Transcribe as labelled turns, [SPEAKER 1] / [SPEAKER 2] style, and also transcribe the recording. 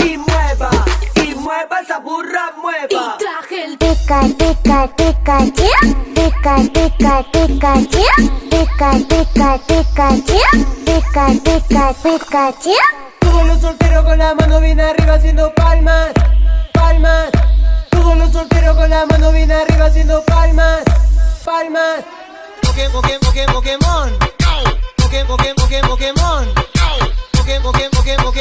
[SPEAKER 1] y mueva esa burra, mueva.
[SPEAKER 2] Y traje el
[SPEAKER 3] Pica, pica, Pikachu. Pica, pica, Pikachu. Pica, pica, Pikachu. Pica, pica, Pikachu.
[SPEAKER 4] Todos los solteros con la mano bien arriba haciendo palmas, palmas. Todos los solteros con la mano bien arriba haciendo palmas, palmas. Pokémon.